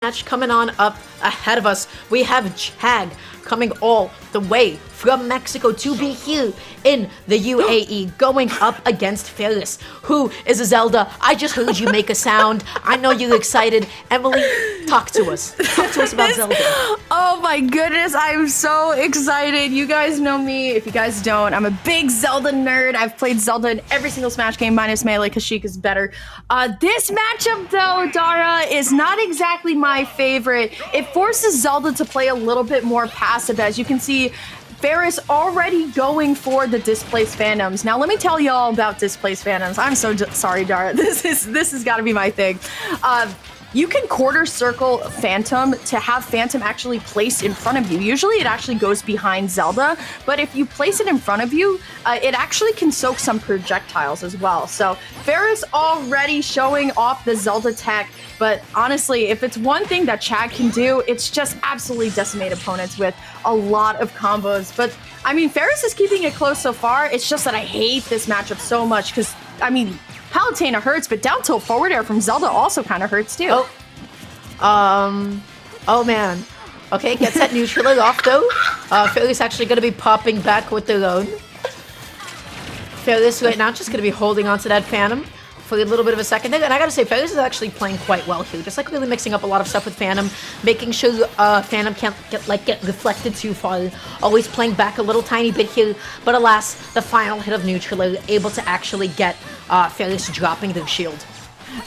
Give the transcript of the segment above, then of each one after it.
match coming on up ahead of us. We have Chag coming all the way from Mexico to be here in the UAE, going up against Fairess, who is a Zelda. I just heard you make a sound. I know you're excited. Emily, talk to us. Talk to us about Zelda. Oh my goodness, I'm so excited. You guys know me. If you guys don't, I'm a big Zelda nerd. I've played Zelda in every single Smash game minus Melee because Sheik is better. This matchup though, Dara, is not exactly my favorite. It forces Zelda to play a little bit more passive. As you can see, Fairess already going for the Displaced Phantoms. Now, let me tell you all about Displaced Phantoms. I'm so sorry, Dara. This has got to be my thing. You can quarter circle Phantom to have Phantom actually placed in front of you. Usually it actually goes behind Zelda, but if you place it in front of you, it actually can soak some projectiles as well. So Fairess already showing off the Zelda tech, but honestly, if it's one thing that Chag can do, it's just absolutely decimate opponents with a lot of combos. But I mean, Fairess is keeping it close so far. It's just that I hate this matchup so much because, I mean, Palutena hurts, but down tilt forward air from Zelda also kind of hurts too. Oh man. Okay, gets that neutral off though. Fairess actually going to be popping back with their own. Fairess right now just going to be holding onto that Phantom for a little bit of a second there. And I gotta say, Fairess is actually playing quite well here. Just like really mixing up a lot of stuff with Phantom, making sure Phantom can't get reflected too far. Always playing back a little tiny bit here. But alas, the final hit of neutral able to actually get Fairess dropping their shield.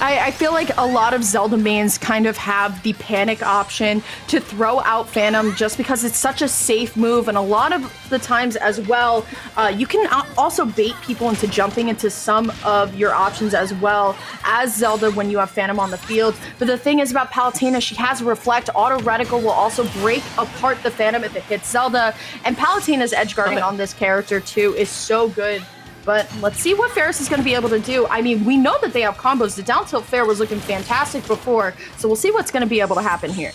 I feel like a lot of Zelda mains kind of have the panic option to throw out Phantom just because it's such a safe move, and a lot of the times as well, you can also bait people into jumping into some of your options as well as Zelda when you have Phantom on the field. But the thing is about Palutena, she has Reflect. Auto Reticle will also break apart the Phantom if it hits Zelda, and Palutena's edge guarding on this character too is so good. But let's see what Fairess is going to be able to do. I mean, we know that they have combos. The down tilt fair was looking fantastic before, so we'll see what's going to be able to happen here.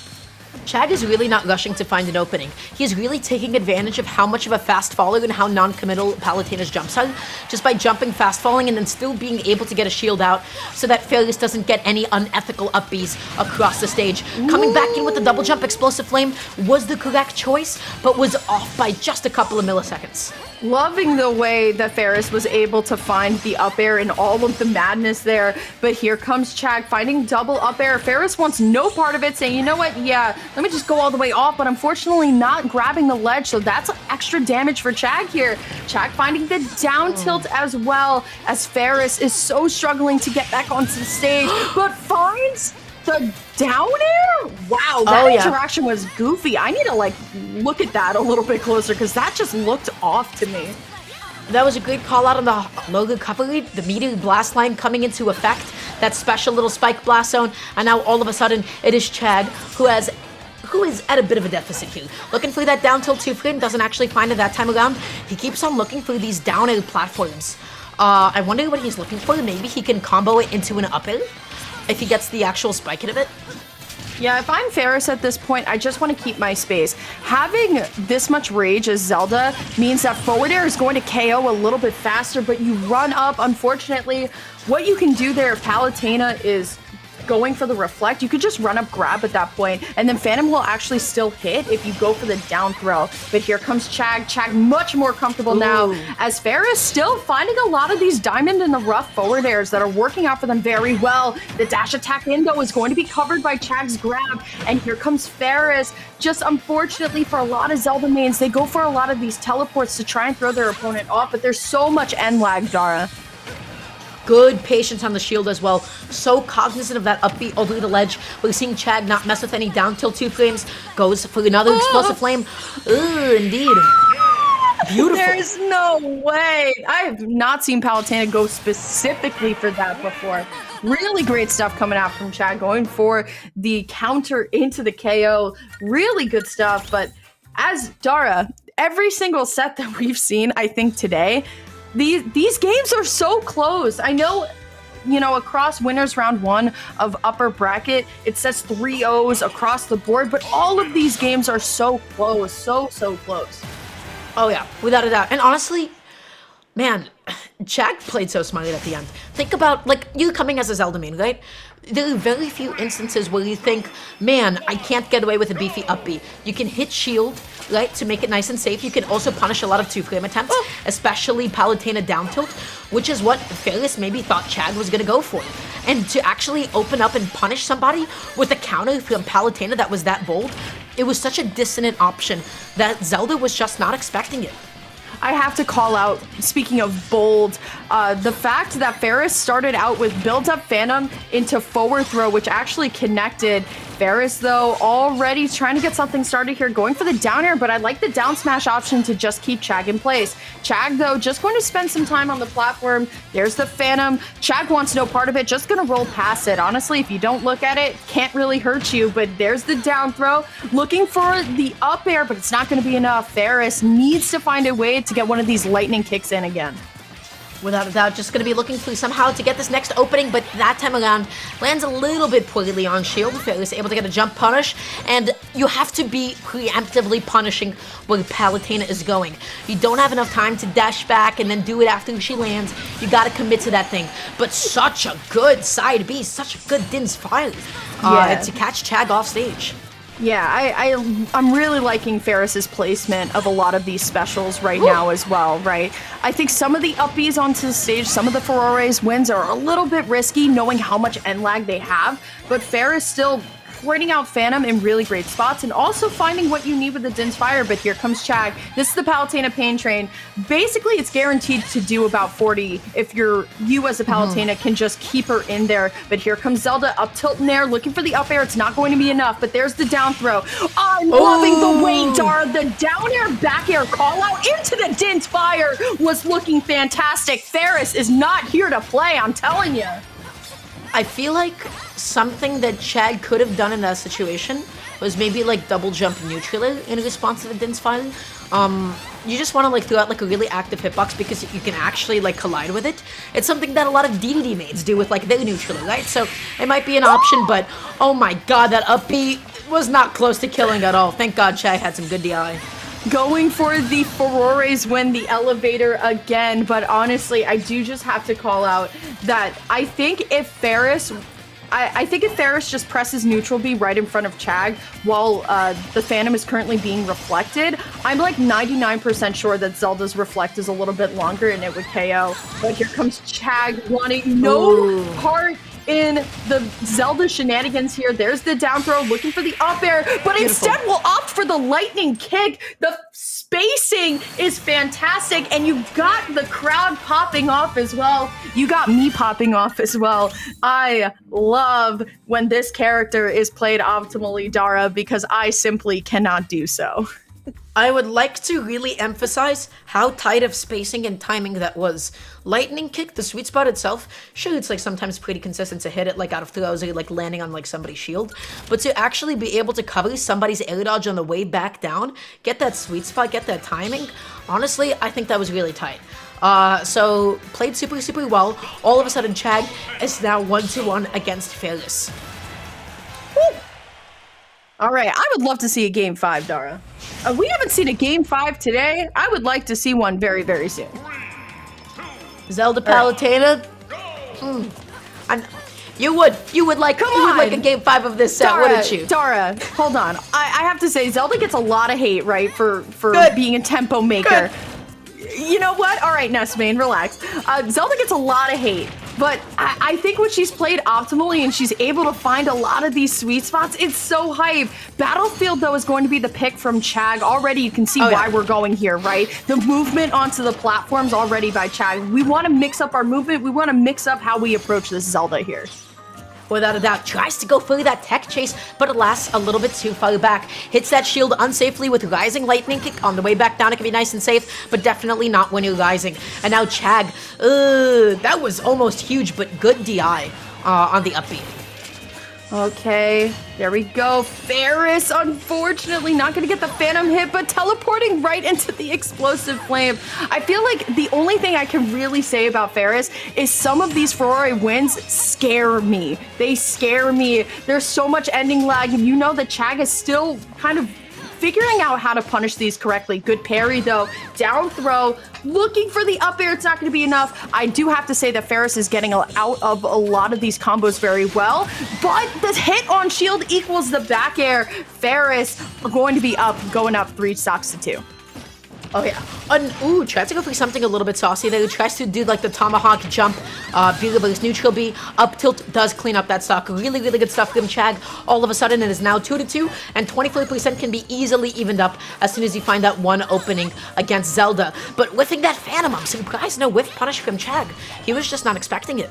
Chag is really not rushing to find an opening. He's really taking advantage of how much of a fast faller and how non-committal Palutena's jumps are, just by jumping fast falling and then still being able to get a shield out so that Fairess doesn't get any unethical up Bs across the stage. Coming back in with the double jump explosive flame was the correct choice, but was off by just a couple of milliseconds. Loving the way that Fairess was able to find the up air and all of the madness there, but here comes Chag finding double up air. Fairess wants no part of it, saying, you know what, yeah, let me just go all the way off, but unfortunately not grabbing the ledge, so that's extra damage for Chag here. Chag finding the down tilt as well, as Fairess is so struggling to get back onto the stage, but finds the down air? Wow, that interaction was goofy. I need to like look at that a little bit closer because that just looked off to me. That was a great call out on the low recovery, the meteor blast line coming into effect, that special little spike blast zone, and now all of a sudden it is Chag who is at a bit of a deficit here. Looking for that down tilt 2-frame, doesn't actually find it that time around. He keeps on looking for these down air platforms. I wonder what he's looking for. Maybe he can combo it into an up air if he gets the actual spike hit of it. Yeah, if I'm Fairess at this point, I just want to keep my space. Having this much rage as Zelda means that forward air is going to KO a little bit faster, but you run up. Unfortunately, what you can do there if Palutena is going for the reflect, you could just run up grab at that point, and then Phantom will actually still hit if you go for the down throw. But here comes Chag. Chag much more comfortable now, as Fairess still finding a lot of these diamond in the rough forward airs that are working out for them very well. The dash attack in though is going to be covered by Chag's grab, and here comes Fairess. Just unfortunately for a lot of Zelda mains, they go for a lot of these teleports to try and throw their opponent off, but there's so much end lag, Dara. Good patience on the shield as well. So cognizant of that upbeat over the ledge. We're seeing Chag not mess with any down tilt 2 frames. Goes for another explosive flame. Ooh, indeed. Beautiful. There's no way. I have not seen Palutena go specifically for that before. Really great stuff coming out from Chag, going for the counter into the KO. Really good stuff. But as Dara, every single set that we've seen, I think today, these games are so close. I know, you know, across winners round 1 of upper bracket, it says 3-0s across the board, but all of these games are so close, so close. Oh yeah, without a doubt. And honestly, Man, Chag played so smartly at the end. Think about, like, you coming as a Zelda main, right? There are very few instances where you think, man, I can't get away with a beefy up B. You can hit shield, right, to make it nice and safe. You can also punish a lot of 2-frame attempts, especially Palutena down tilt, which is what Fairess maybe thought Chag was gonna go for. And to actually open up and punish somebody with a counter from Palutena that was that bold, it was such a dissonant option that Zelda was just not expecting it. I have to call out, speaking of bold, the fact that Fairess started out with built-up Phantom into forward throw, which actually connected. Fairess, though, already trying to get something started here, going for the down air, but I like the down smash option to just keep Chag in place. Chag, though, just going to spend some time on the platform. There's the Phantom. Chag wants no part of it, just going to roll past it. Honestly, if you don't look at it, can't really hurt you, but there's the down throw. Looking for the up air, but it's not going to be enough. Fairess needs to find a way to get one of these lightning kicks in again. Without a doubt, just going to be looking for somehow to get this next opening, but that time around lands a little bit poorly on shield. Fairess able to get a jump punish, and you have to be preemptively punishing where Palutena is going. You don't have enough time to dash back and then do it after she lands. You got to commit to that thing. But such a good side B, such a good Din's fire to catch Chag off stage. Yeah, I'm really liking Fairess's placement of a lot of these specials right now as well, right? I think some of the upbees onto the stage, some of the Fairess wins are a little bit risky knowing how much end lag they have, but Fairess still pointing out Phantom in really great spots and also finding what you need with the Din's Fire. But here comes Chag. This is the Palutena Pain Train. Basically, it's guaranteed to do about 40 if you as a Palutena can just keep her in there. But here comes Zelda up tilt in there, looking for the up air. It's not going to be enough, but there's the down throw. I'm loving the way Dara, the down air, back air call out into the Din's Fire was looking fantastic. Fairess is not here to play, I'm telling you. I feel like something that Chag could have done in that situation was maybe like double jump neutral in response to the Din's Fire. You just want to like throw out like a really active hitbox because you can actually like collide with it. It's something that a lot of DDD mates do with like their neutral, right? So it might be an option, but oh my god, that up B was not close to killing at all. Thank god Chag had some good DI. Going for the Fairess win, the elevator again, but honestly, I do just have to call out that I think if Fairess just presses neutral B right in front of Chag while the Phantom is currently being reflected, I'm like 99% sure that Zelda's reflect is a little bit longer and it would KO. But here comes Chag wanting no part in the Zelda shenanigans here. There's the down throw, looking for the up air, but instead will opt for the lightning kick. The spacing is fantastic, and you've got the crowd popping off as well. You got me popping off as well. I love when this character is played optimally, Dara, because I simply cannot do so. I would like to really emphasize how tight of spacing and timing that was. Lightning kick, the sweet spot itself, sure, it's like sometimes pretty consistent to hit it like out of throws or like landing on like somebody's shield, but to actually be able to cover somebody's air dodge on the way back down, get that sweet spot, get that timing, honestly, I think that was really tight. So played super well. All of a sudden, Chag is now 1-1 against Fairess. All right, I would love to see a Game 5, Dara. We haven't seen a Game 5 today. I would like to see one very, very soon. Zelda Palutena? And you would like a Game 5 of this set, Dara, wouldn't you? Dara, hold on. I have to say, Zelda gets a lot of hate, right, for being a tempo maker. Good. You know what? All right, Nesmane, relax. Zelda gets a lot of hate. But I think when she's played optimally and she's able to find a lot of these sweet spots, it's so hype. Battlefield, though, is going to be the pick from Chag. Already, you can see why we're going here, right? The movement onto the platforms already by Chag. We want to mix up our movement. We want to mix up how we approach this Zelda here. Without a doubt, tries to go for that tech chase, but alas, a little bit too far back. Hits that shield unsafely with Rising Lightning Kick. On the way back down, it can be nice and safe, but definitely not when you're rising. And now Chag, that was almost huge, but good DI on the upbeat. Okay, there we go. Fairess, unfortunately, not going to get the Phantom hit, but teleporting right into the explosive flame. I feel like the only thing I can really say about Fairess is some of these Fairess wins scare me. They scare me. There's so much ending lag, and you know that Chag is still kind of figuring out how to punish these correctly. Good parry though, down throw, looking for the up air. It's not going to be enough. I do have to say that Fairess is getting out of a lot of these combos very well, but the hit on shield equals the back air. Fairess going to be going up 3 stocks to 2. Oh yeah. Ooh, tries to go for something a little bit saucy there. He tries to do like the tomahawk jump, his neutral B, up tilt does clean up that stock. Really, really good stuff from Chag. All of a sudden it is now 2-2, and 24% can be easily evened up as soon as you find that one opening against Zelda. But whiffing that Phantom, I'm surprised no whiff punish from Chag. He was just not expecting it.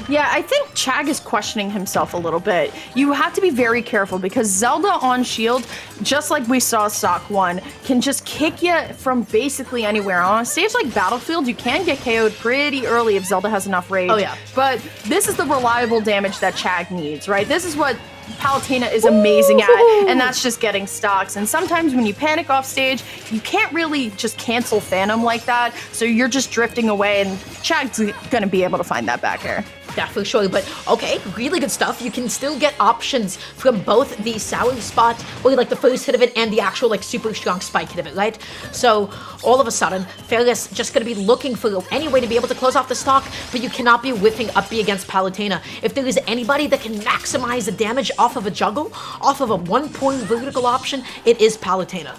Yeah, I think Chag is questioning himself a little bit. You have to be very careful because Zelda on shield, just like we saw stock 1, can just kick you from basically anywhere. On a stage like Battlefield, you can get KO'd pretty early if Zelda has enough rage. Oh yeah. But this is the reliable damage that Chag needs, right? This is what Palutena is amazing at, and that's just getting stocks. And sometimes when you panic off stage, you can't really just cancel Phantom like that, so you're just drifting away, and Chag's gonna be able to find that back air. Yeah, for sure, but okay, really good stuff. You can still get options from both the sour spot, or like the first hit of it, and the actual like super strong spike hit of it, right? So all of a sudden, Fairess just gonna be looking for any way to be able to close off the stock, but you cannot be whiffing up B against Palutena. If there is anybody that can maximize the damage off of a juggle, off of a 1-point vertical option, it is Palutena.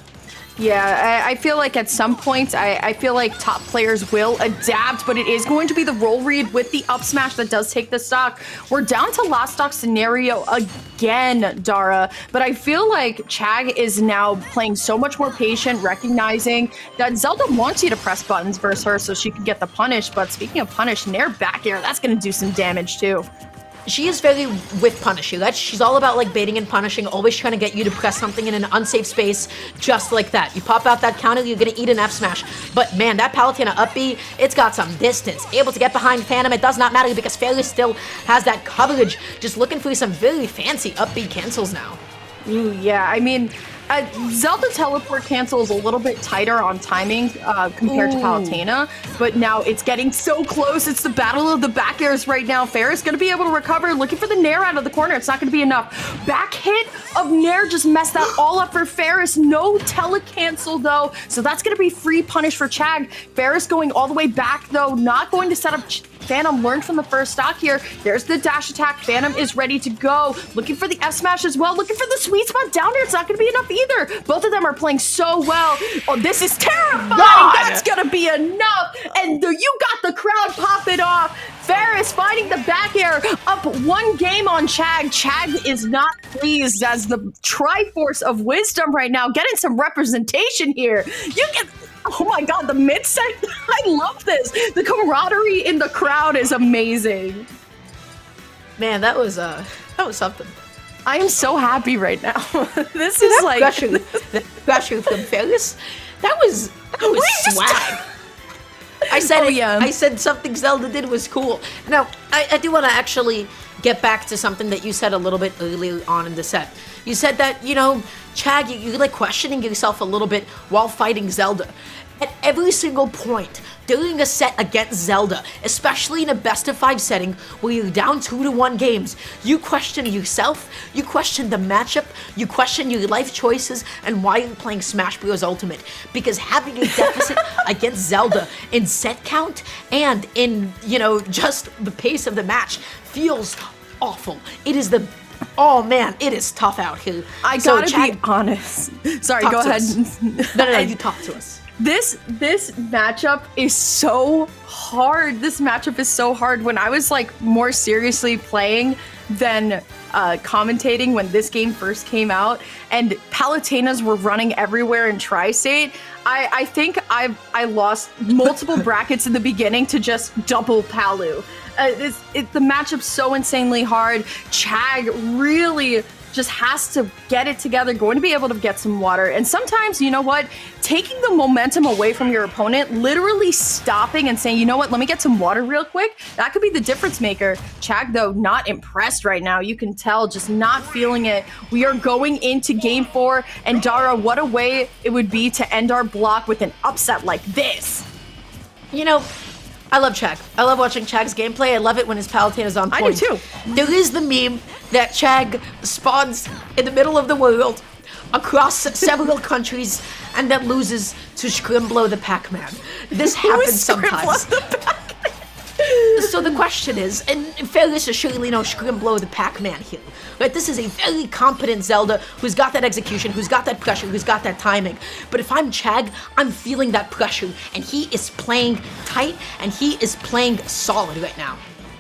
Yeah, I feel like at some point, I feel like top players will adapt, but it is going to be the roll read with the up smash that does take the stock. We're down to last stock scenario again, Dara, but I feel like Chag is now playing so much more patient, recognizing that Zelda wants you to press buttons versus her so she can get the punish, but speaking of punish, Nair back air, that's going to do some damage too. She is very with punishing. She's all about like baiting and punishing, always trying to get you to press something in an unsafe space just like that. You pop out that counter, you're gonna eat an F smash. But man, that Palutena up B, it's got some distance. Able to get behind Phantom, it does not matter because Fairess still has that coverage. Just looking for some very fancy up B cancels now. Ooh, yeah, I mean, Zelda teleport cancel is a little bit tighter on timing compared to Palutena, but now it's getting so close. It's the battle of the back airs right now. Fairess going to be able to recover, looking for the Nair out of the corner. It's not going to be enough. Back hit of Nair just messed that all up for Fairess. No tele-cancel, though, so that's going to be free punish for Chag. Fairess going all the way back, though, not going to set up Phantom. Learned from the first stock here. There's the dash attack. Phantom is ready to go. Looking for the F smash as well. Looking for the sweet spot down there. It's not going to be enough either. Both of them are playing so well. Oh, this is terrifying. God. That's going to be enough. And you got the crowd popping off. Fairess finding the back air, up 1 game on Chag. Chag is not pleased as the Triforce of Wisdom right now, getting some representation here. You get... Oh my god, the mid-set, I love this. The camaraderie in the crowd is amazing. Man, that was something. I am so happy right now. This is like... That pressure from Fairess, that was swag. I said I said something Zelda did was cool. Now, I do want to actually get back to something that you said a little bit earlier on in the set. You said that, you know, Chag, you're like questioning yourself a little bit while fighting Zelda. At every single point during a set against Zelda, especially in a best-of-5 setting where you're down 2-1 games, you question yourself, you question the matchup, you question your life choices, and why you're playing Smash Bros. Ultimate. Because having a deficit against Zelda in set count and in, you know, just the pace of the match feels awful. It is the... Oh man, it is tough out here. I gotta be honest. Sorry, go ahead. No, you talk to us. This matchup is so hard. This matchup is so hard. When I was like more seriously playing than commentating when this game first came out, and Palutenas were running everywhere in Tri-State, I think I lost multiple brackets in the beginning to just double Palu. The matchup's so insanely hard. Chag really just has to get it together, going to be able to get some water. And sometimes, you know what? Taking the momentum away from your opponent, literally stopping and saying, you know what, let me get some water real quick. That could be the difference maker. Chag, though, not impressed right now. You can tell, just not feeling it. We are going into game 4, and Dara, what a way it would be to end our block with an upset like this. You know, I love Chag. I love watching Chag's gameplay. I love it when his Palutena's on point. I do too. There is the meme that Chag spawns in the middle of the world, across several countries and then loses to Scrimblow the Pac-Man. This happens sometimes. So the question is, and Fairess is surely no Scrimblow the Pac-Man here, right? This is a very competent Zelda who's got that execution, who's got that pressure, who's got that timing. But if I'm Chag, I'm feeling that pressure, and he is playing tight, and he is playing solid right now.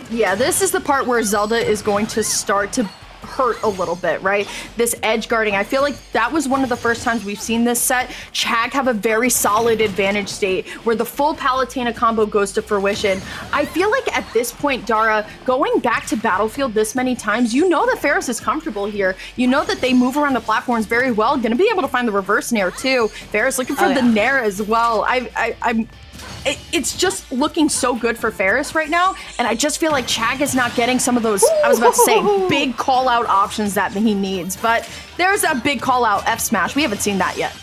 Yeah, this is the part where Zelda is going to start to hurt a little bit, right? This edge guarding, I feel like that was one of the first times we've seen this set. Chag have a very solid advantage state where the full Palutena combo goes to fruition. I feel like at this point, Dara, going back to Battlefield this many times, you know that Fairess is comfortable here. You know that they move around the platforms very well. Gonna be able to find the reverse nair too. Fairess looking for the nair as well. It's just looking so good for Fairess right now, and I just feel like Chag is not getting some of those, I was about to say, big call-out options that he needs, but there's a big call-out F smash. We haven't seen that yet.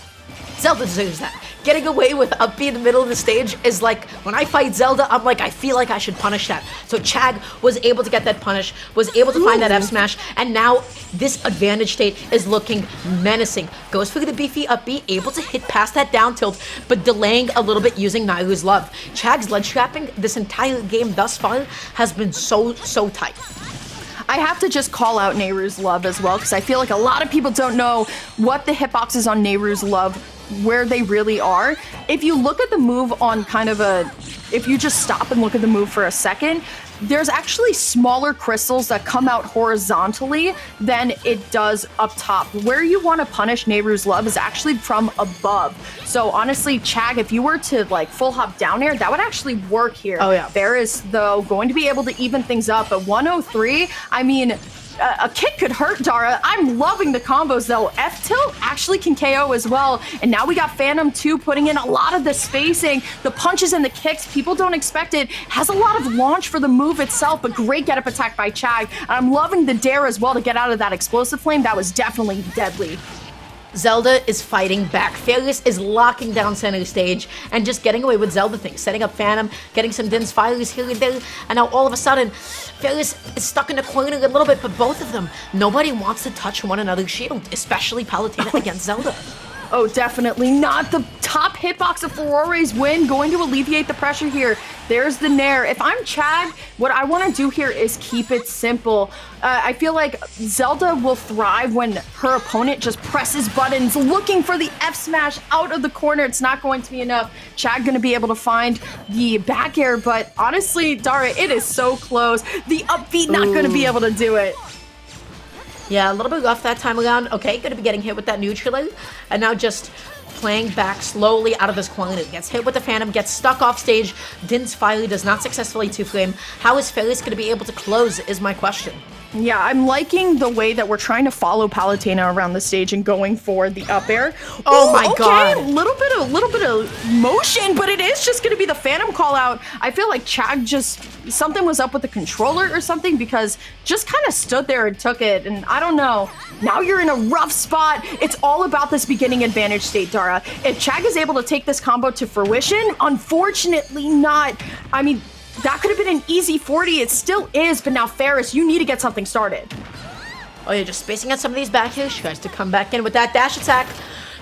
Zelda deserves that. Getting away with up B in the middle of the stage is like, when I fight Zelda, I'm like, I feel like I should punish that. So Chag was able to get that punish, was able to find that F smash, and now this advantage state is looking menacing. Goes for the beefy up B, able to hit past that down tilt, but delaying a little bit using Nairu's Love. Chag's ledge trapping this entire game thus far has been so tight. I have to just call out Nehru's Love as well, because I feel like a lot of people don't know what the hitboxes on Nehru's Love, where they really are. If you look at the move on kind of if you just stop and look at the move for a second, there's actually smaller crystals that come out horizontally than it does up top. Where you want to punish Nehru's Love is actually from above. So honestly, Chag, if you were to like full hop down air, that would actually work here. Oh yeah. Fairess, though, going to be able to even things up at 103. I mean, a kick could hurt, Dara. I'm loving the combos, though. F-tilt actually can KO as well. And now we got Phantom 2 putting in a lot of the spacing, the punches and the kicks. People don't expect it. Has a lot of launch for the move itself, but great get-up attack by Chag. And I'm loving the dare as well to get out of that explosive flame. That was definitely deadly. Zelda is fighting back. Fairess is locking down center stage and just getting away with Zelda things, setting up Phantom, getting some Din's fires here and there, and now all of a sudden, Fairess is stuck in a corner a little bit, but both of them, nobody wants to touch one another's shield, especially Palutena against Zelda. Oh, definitely not. The top hitbox of Furore's win, going to alleviate the pressure here. There's the nair. If I'm Chag, what I want to do here is keep it simple. I feel like Zelda will thrive when her opponent just presses buttons, looking for the F smash out of the corner. It's not going to be enough. Chag going to be able to find the back air, but honestly, Dara, it is so close. The upbeat not going to be able to do it. Yeah, a little bit rough that time around. Okay, gonna be getting hit with that neutral, and now just playing back slowly out of this corner. Gets hit with the Phantom, gets stuck off stage. Din's Fire does not successfully two-flame. How is Fairess gonna be able to close is my question. Yeah, I'm liking the way that we're trying to follow Palutena around the stage and going for the up air. Oh my god. A little bit of motion, but it is just going to be the Phantom call out. I feel like Chag just, something was up with the controller or something, because just kind of stood there and took it, and I don't know. Now you're in a rough spot. It's all about this beginning advantage state, Dara. If Chag is able to take this combo to fruition, unfortunately not. I mean, that could have been an easy 40. It still is, but now Fairess, you need to get something started. Oh yeah, just spacing out some of these back here. She tries to come back in with that dash attack.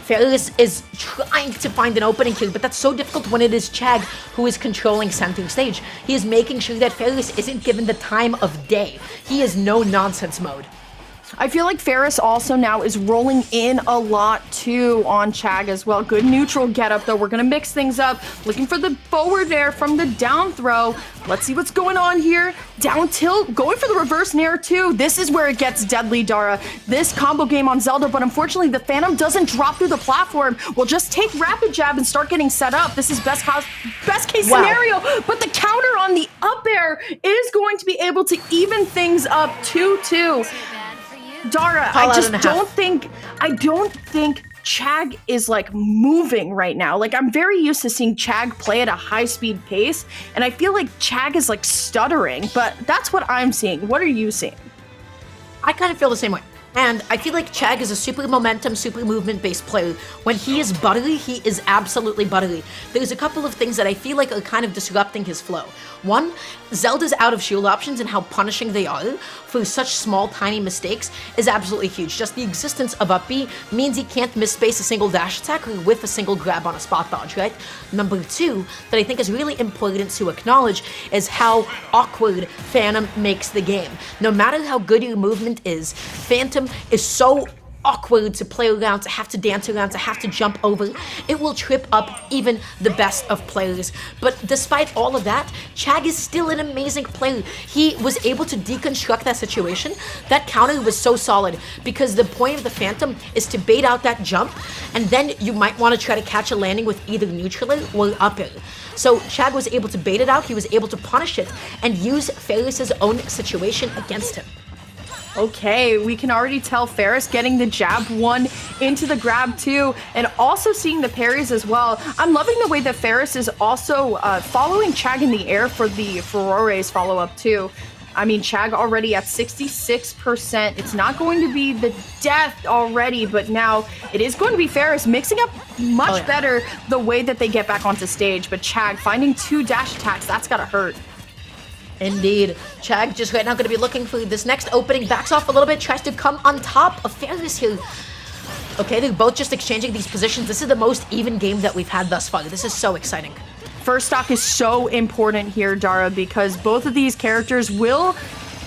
Fairess is trying to find an opening here, but that's so difficult when it is Chag who is controlling center stage. He is making sure that Fairess isn't given the time of day. He is no nonsense mode. I feel like Fairess also now is rolling in a lot too on Chag as well. Good neutral getup though. We're gonna mix things up. Looking for the forward air from the down throw. Let's see what's going on here. Down tilt, going for the reverse nair too. This is where it gets deadly, Dara. This combo game on Zelda, but unfortunately the Phantom doesn't drop through the platform. We'll just take rapid jab and start getting set up. This is best case scenario, but the counter on the up air is going to be able to even things up 2-2. Dara, I don't think Chag is like moving right now. Like, I'm very used to seeing Chag play at a high speed pace, and I feel like Chag is like stuttering, but that's what I'm seeing. What are you seeing? I kind of feel the same way. And I feel like Chag is a super momentum, super movement-based player. When he is buttery, he is absolutely buttery. There's a couple of things that I feel like are kind of disrupting his flow. One, Zelda's out of shield options and how punishing they are for such small, tiny mistakes is absolutely huge. Just the existence of up B means he can't misspace a single dash attack or with a single grab on a spot dodge, right? Number two, that I think is really important to acknowledge is how awkward Phantom makes the game. No matter how good your movement is, Phantom is so awkward to play around, to have to dance around, to have to jump over. It will trip up even the best of players. But despite all of that, Chag is still an amazing player. He was able to deconstruct that situation. That counter was so solid because the point of the Phantom is to bait out that jump, and then you might want to try to catch a landing with either neutral air or up air. So Chag was able to bait it out, he was able to punish it, and use Fairess' own situation against him. Okay, we can already tell Fairess getting the jab 1 into the grab 2, and also seeing the parries as well. I'm loving the way that Fairess is also following Chag in the air for the Furore's follow-up too. I mean, Chag already at 66%. It's not going to be the death already, but now it is going to be Fairess mixing up much better the way that they get back onto stage. But Chag finding 2 dash attacks, that's gotta hurt. Indeed. Chag just right now going to be looking for this next opening, backs off a little bit, tries to come on top of Fairess here. Okay, they're both just exchanging these positions. This is the most even game that we've had thus far. This is so exciting. First stock is so important here, Dara, because both of these characters will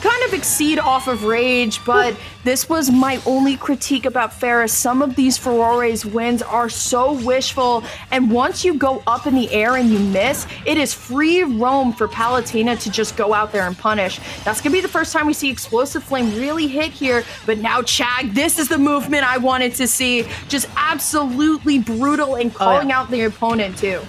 kind of exceed off of rage, but this was my only critique about Fairess. Some of these Furore's wins are so wishful, and once you go up in the air and you miss, it is free roam for Palutena to just go out there and punish. That's gonna be the first time we see Explosive Flame really hit here, but now Chag, this is the movement I wanted to see. Just absolutely brutal and calling out the opponent too.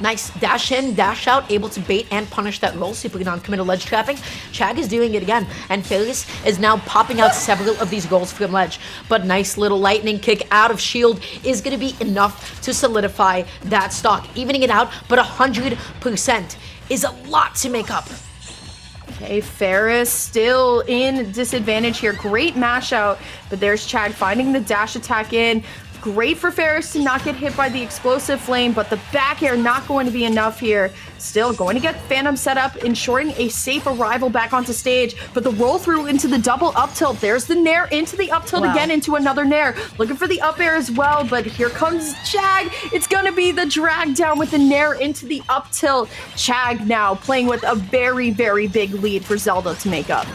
Nice dash in, dash out, able to bait and punish that roll, super non-committal ledge trapping. Chag is doing it again, and Fairess is now popping out several of these rolls from ledge. But nice little lightning kick out of shield is going to be enough to solidify that stock, evening it out, but 100% is a lot to make up. Okay, Fairess still in disadvantage here. Great mash out, but there's Chag finding the dash attack in. Great for Fairess to not get hit by the Explosive Flame, but the back air not going to be enough here. Still going to get Phantom set up, ensuring a safe arrival back onto stage, but the roll through into the double up tilt. There's the nair into the up tilt again, into another nair. Looking for the up air as well, but here comes Chag. It's going to be the drag down with the nair into the up tilt. Chag now playing with a very, very big lead for Zelda to make up.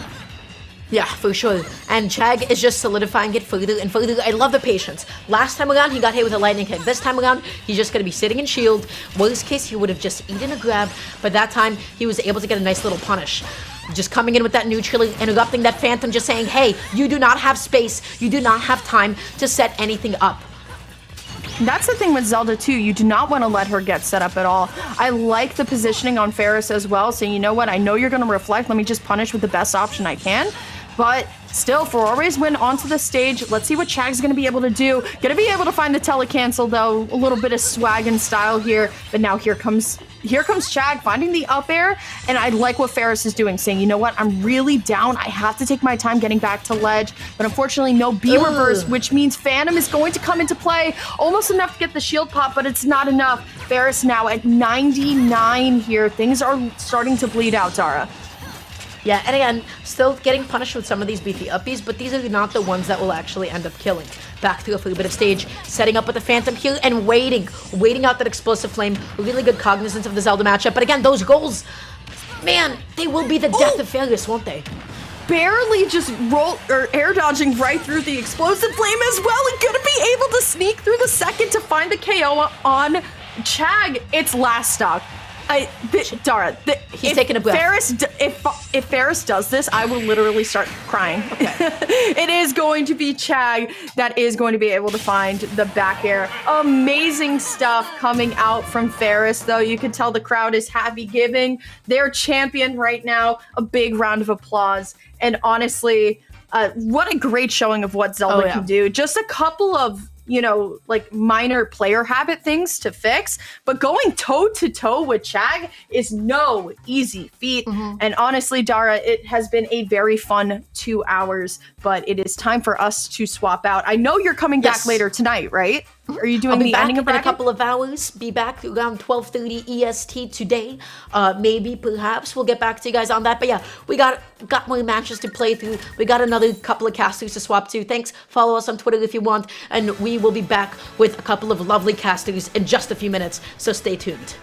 Yeah, for sure. And Chag is just solidifying it further and further. I love the patience. Last time around, he got hit with a lightning kick. This time around, he's just going to be sitting in shield. Worst case, he would have just eaten a grab, but that time, he was able to get a nice little punish. Just coming in with that neutral, interrupting that Phantom, just saying, hey, you do not have space. You do not have time to set anything up. That's the thing with Zelda too, you do not want to let her get set up at all. I like the positioning on Fairess as well, saying, you know what, I know you're going to reflect, let me just punish with the best option I can. But still, Furore's win onto the stage. Let's see what Chag's going to be able to do. Going to be able to find the telecancel though, a little bit of swag and style here. But now here comes Chag finding the up air, and I like what Fairess is doing, saying, you know what, I'm really down. I have to take my time getting back to ledge, but unfortunately no B reverse, which means Phantom is going to come into play. Almost enough to get the shield pop, but it's not enough. Fairess now at 99 here. Things are starting to bleed out, Dara. Yeah, and again, still getting punished with some of these beefy uppies, but these are not the ones that will actually end up killing. Back through a bit of stage, setting up with the Phantom here and waiting out that Explosive Flame. Really good cognizance of the Zelda matchup, but again, those goals, man, they will be the death of Fairess, won't they? Barely just air dodging right through the Explosive Flame as well, and gonna be able to sneak through the second to find the KO on Chag. It's last stock. Dara, he's taking a breath. If Fairess does this, I will literally start crying. Okay. It is going to be Chag that is going to be able to find the back air. Amazing stuff coming out from Fairess, though. You can tell the crowd is happy, giving their champion right now a big round of applause. And honestly, what a great showing of what Zelda can do. Just a couple of you know, like minor player habit things to fix, but going toe to toe with Chag is no easy feat. And honestly, Dara, it has been a very fun 2 hours, but it is time for us to swap out. I know you're coming back later tonight, right? Are you doing the ending of bracket? In a couple of hours. Be back around 12:30 EST today. Maybe, perhaps, we'll get back to you guys on that. But yeah, we got more matches to play through. We got another couple of casters to swap to. Thanks. Follow us on Twitter if you want. And we will be back with a couple of lovely casters in just a few minutes. So stay tuned.